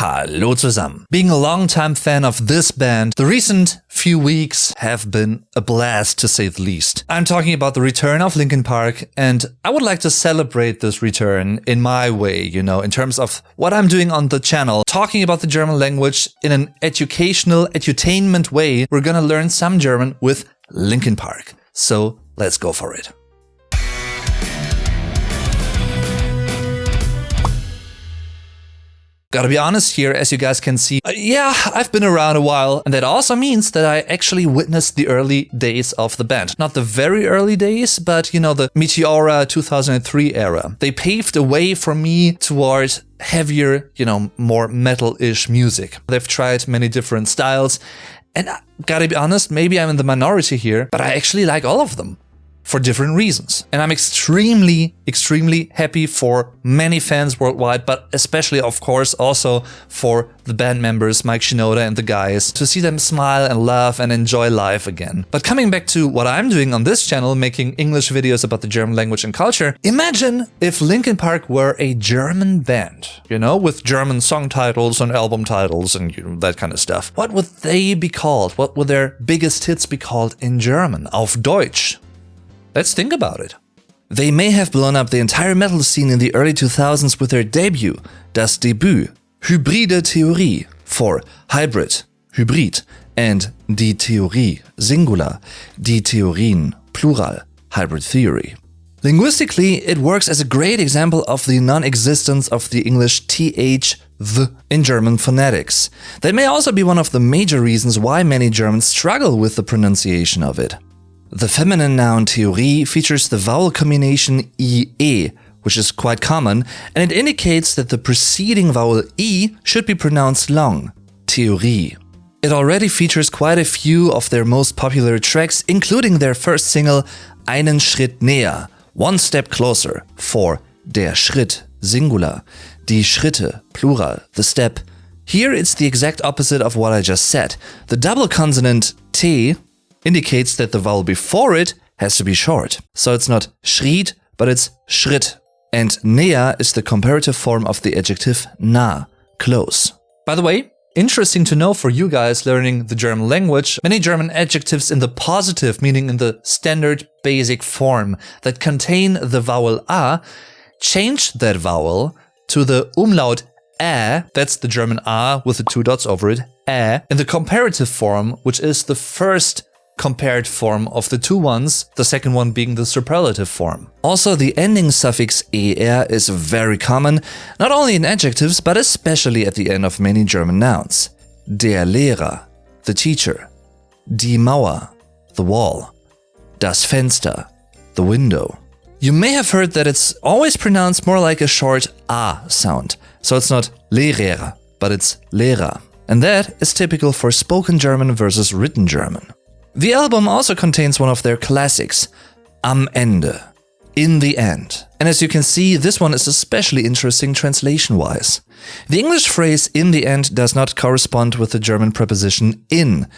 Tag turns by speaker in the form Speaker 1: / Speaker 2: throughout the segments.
Speaker 1: Hallo zusammen. Being a long-time fan of this band, the recent few weeks have been a blast to say the least. I'm talking about the return of Linkin Park, and I would like to celebrate this return in my way, in terms of what I'm doing on the channel, talking about the German language in an educational, edutainment way. We're gonna learn some German with Linkin Park. So let's go for it. Gotta be honest here, as you guys can see, I've been around a while, and that also means that I actually witnessed the early days of the band. Not the very early days, but the Meteora 2003 era. They paved the way for me towards heavier, more metal-ish music. They've tried many different styles, and I gotta be honest, maybe I'm in the minority here, but I actually like all of them. For different reasons. And I'm extremely happy for many fans worldwide, but especially, of course, also for the band members, Mike Shinoda and the guys, to see them smile and laugh and enjoy life again. But coming back to what I'm doing on this channel, making English videos about the German language and culture, imagine if Linkin Park were a German band, with German song titles and album titles and that kind of stuff. What would they be called? What would their biggest hits be called in German? Auf Deutsch. Let's think about it. They may have blown up the entire metal scene in the early 2000s with their debut, das Debüt, Hybride Theorie, for Hybrid, Hybrid, and die Theorie, Singular, die Theorien, Plural, Hybrid Theory. Linguistically, it works as a great example of the non-existence of the English th, the, in German phonetics. That may also be one of the major reasons why many Germans struggle with the pronunciation of it. The feminine noun Theorie features the vowel combination ie, which is quite common, and it indicates that the preceding vowel e should be pronounced long, Theorie. It already features quite a few of their most popular tracks, including their first single, Einen Schritt näher, One Step Closer, for der Schritt, Singular, die Schritte, Plural, the step. Here it's the exact opposite of what I just said. The double consonant t indicates that the vowel before it has to be short. So it's not Schritt, but it's Schritt. And näher is the comparative form of the adjective nah, close. By the way, interesting to know for you guys learning the German language, many German adjectives in the positive, meaning in the standard basic form that contain the vowel a, change that vowel to the umlaut ä, that's the German a with the two dots over it, ä, in the comparative form, which is the first compared form of the two ones, the second one being the superlative form. Also, the ending suffix er is very common, not only in adjectives, but especially at the end of many German nouns. Der Lehrer, the teacher. Die Mauer, the wall. Das Fenster, the window. You may have heard that it's always pronounced more like a short a sound. So it's not Lehrer, but it's Lehrer. And that is typical for spoken German versus written German. The album also contains one of their classics, Am Ende, in the end. And as you can see, this one is especially interesting translation-wise. The English phrase in the end does not correspond with the German preposition in,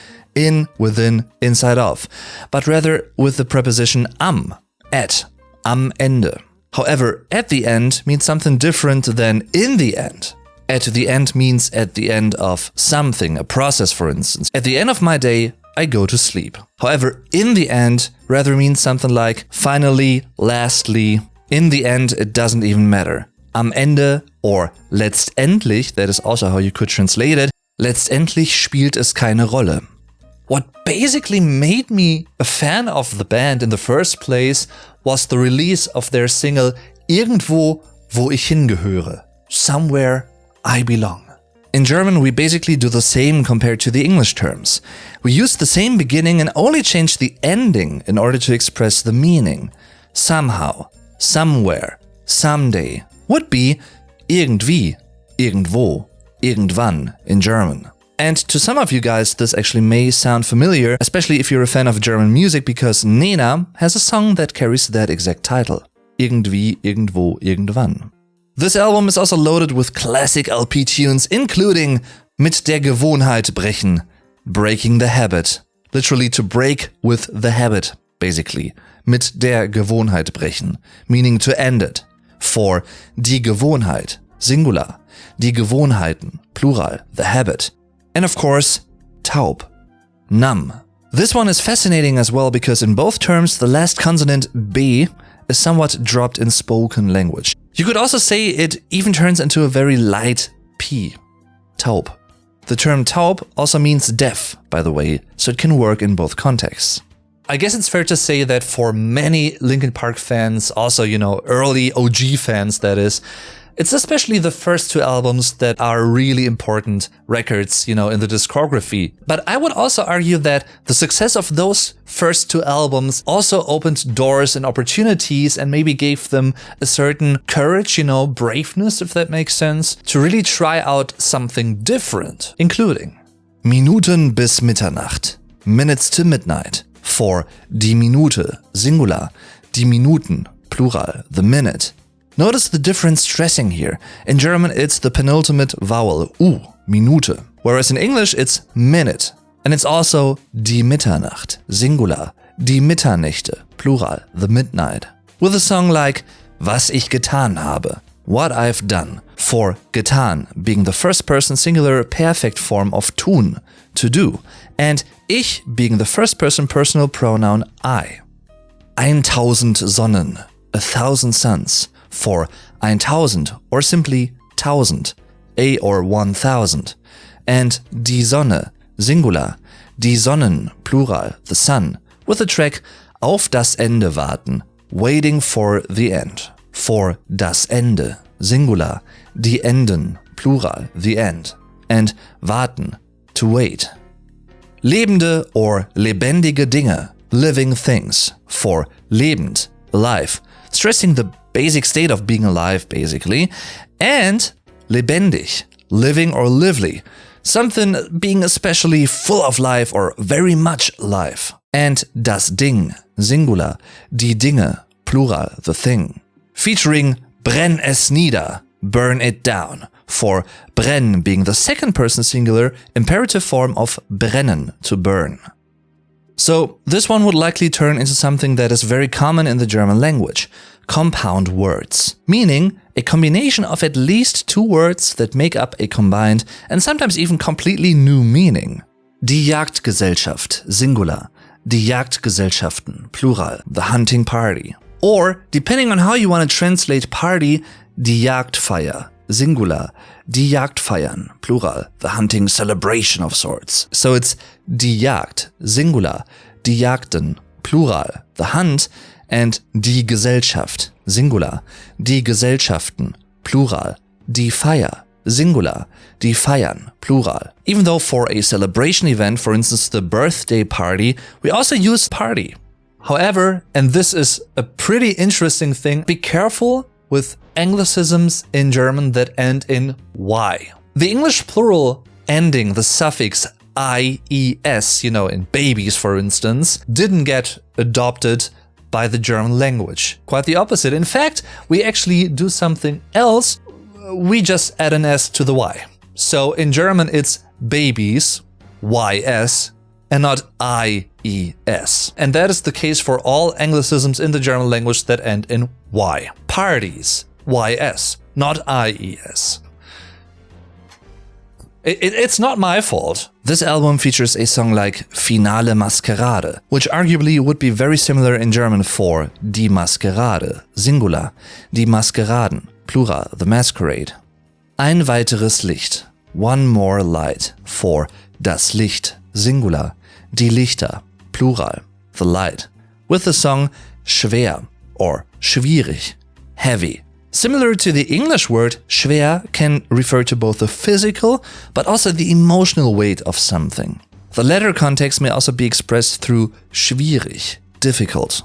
Speaker 1: within, inside of, but rather with the preposition am, at, am Ende. However, at the end means something different than in the end. At the end means at the end of something, a process for instance. At the end of my day, I go to sleep. However, in the end rather means something like finally, lastly. In the end, it doesn't even matter. Am Ende or letztendlich, that is also how you could translate it, letztendlich spielt es keine Rolle. What basically made me a fan of the band in the first place was the release of their single Irgendwo, wo ich hingehöre. Somewhere I belong. In German, we basically do the same compared to the English terms. We use the same beginning and only change the ending in order to express the meaning. Somehow, somewhere, someday would be irgendwie, irgendwo, irgendwann in German. And to some of you guys, this actually may sound familiar, especially if you're a fan of German music, because Näher has a song that carries that exact title. Irgendwie, irgendwo, irgendwann. This album is also loaded with classic LP tunes, including Mit der Gewohnheit brechen, Breaking the Habit. Literally to break with the habit, basically. Mit der Gewohnheit brechen, meaning to end it. For die Gewohnheit, Singular. die Gewohnheiten, Plural, the habit. And of course, Taub, Numb. This one is fascinating as well because in both terms the last consonant B is somewhat dropped in spoken language. You could also say it even turns into a very light P, Taub. The term Taub also means deaf, by the way, so it can work in both contexts. I guess it's fair to say that for many Linkin Park fans, also, early OG fans that is, it's especially the first two albums that are really important records, in the discography. But I would also argue that the success of those first two albums also opened doors and opportunities and maybe gave them a certain courage, braveness, if that makes sense, to really try out something different, including Minuten bis Mitternacht, minutes to midnight, for die Minute, singular, die Minuten, plural, the minute. Notice the different stressing here. In German, it's the penultimate vowel, U, Minute. Whereas in English, it's minute. And it's also die Mitternacht, singular, die Mitternächte, plural, the midnight. With a song like Was ich getan habe, what I've done, for getan being the first person singular perfect form of tun, to do, and ich being the first person personal pronoun I. 1000 Sonnen, 1000 suns, for 1000 or simply 1000, a or 1000, and die Sonne, singular, die Sonnen, plural, the sun, with the track Auf das Ende warten, waiting for the end, for das Ende, singular, die Enden, plural, the end, and warten, to wait. Lebende or lebendige Dinge, living things, for lebend, alive, stressing the basic state of being alive, basically, and lebendig, living or lively, something being especially full of life or very much alive. And das Ding, singular, die Dinge, plural, the thing, featuring brenn es nieder, burn it down, for brenn being the second person singular imperative form of brennen, to burn. So this one would likely turn into something that is very common in the German language, compound words, meaning a combination of at least two words that make up a combined and sometimes even completely new meaning. Die Jagdgesellschaft, singular, die Jagdgesellschaften, plural, the hunting party. Or, depending on how you want to translate party, die Jagdfeier, singular, die Jagdfeiern, plural, the hunting celebration of sorts. So it's die Jagd, singular, die Jagden, plural, the hunt, and die Gesellschaft, singular, die Gesellschaften, plural, die Feier, singular, die Feiern, plural. Even though for a celebration event, for instance the birthday party, we also use party. However, and this is a pretty interesting thing, be careful with anglicisms in German that end in Y. The English plural ending the suffix ies, in babies for instance, didn't get adopted by the German language. Quite the opposite. In fact, we actually do something else. We just add an S to the Y. So in German it's babies, YS, and not IES. And that is the case for all anglicisms in the German language that end in Y. Parties, YS, not IES. It's not my fault. This album features a song like Finale Maskerade, which arguably would be very similar in German for Die Maskerade, singular, die Maskeraden, plural, the masquerade. Ein weiteres Licht, one more light, for das Licht, singular, die Lichter, plural, the light, with the song schwer or schwierig, heavy. Similar to the English word, schwer can refer to both the physical but also the emotional weight of something. The latter context may also be expressed through schwierig, difficult.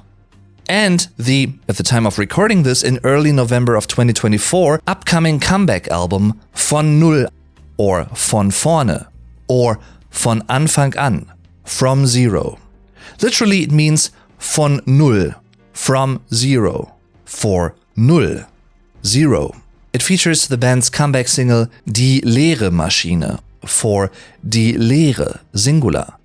Speaker 1: And the, at the time of recording this in early November of 2024, upcoming comeback album Von Null or Von Vorne or Von Anfang an, from zero. Literally it means von Null, from zero, for Null. Zero. It features the band's comeback single Die leere Maschine, for die Lehre, singular.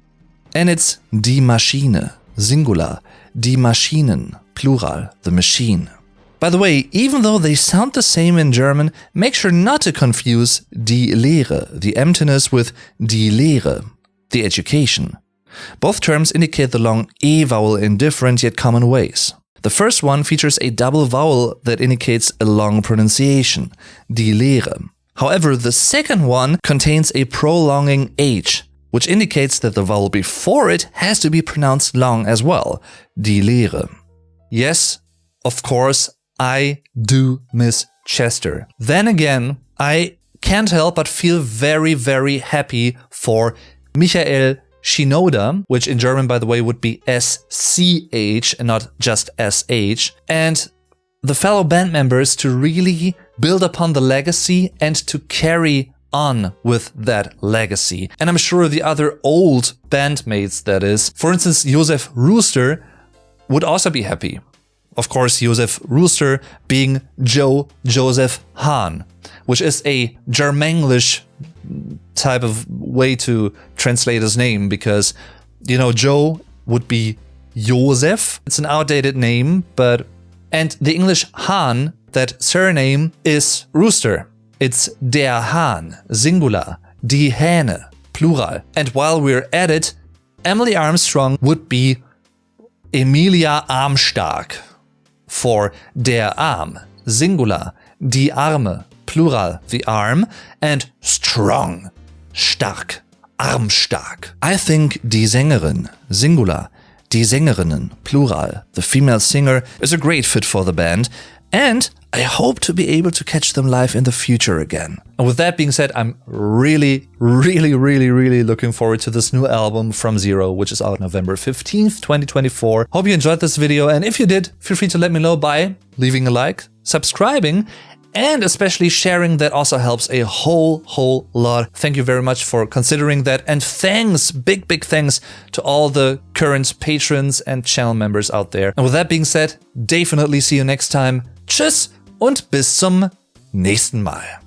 Speaker 1: And it's die Maschine, singular, die Maschinen, plural, the machine. By the way, even though they sound the same in German, make sure not to confuse die Lehre, the emptiness, with die Lehre, the education. Both terms indicate the long E vowel in different yet common ways. The first one features a double vowel that indicates a long pronunciation, die Lehre. However, the second one contains a prolonging H, which indicates that the vowel before it has to be pronounced long as well, die Lehre. Yes, of course, I do miss Chester. Then again, I can't help but feel very, very happy for Michael Shinoda, which in German, by the way, would be SCH and not just SH, and the fellow band members to really build upon the legacy and to carry on with that legacy. And I'm sure the other old bandmates, that is, for instance, Josef Rooster, would also be happy. Of course, Josef Rooster being Joseph Hahn, which is a Germanglish type of way to translate his name, because, you know, Joe would be Josef. It's an outdated name, and the English Hahn, that surname, is Rooster. It's der Hahn, singular, die Hähne, plural. And while we're at it, Emily Armstrong would be Emilia Armstark, for der Arm, singular, die Arme, plural, the arm, and strong, stark, armstark. I think die Sängerin, singular, die Sängerinnen, plural, the female singer, is a great fit for the band, and I hope to be able to catch them live in the future again. And with that being said, I'm really looking forward to this new album from Zero, which is out November 15th, 2024. Hope you enjoyed this video, and if you did, feel free to let me know by leaving a like, subscribing, and especially sharing. That also helps a whole lot. Thank you very much for considering that, and thanks, big thanks to all the current patrons and channel members out there. And with that being said, definitely see you next time. Tschüss und bis zum nächsten Mal.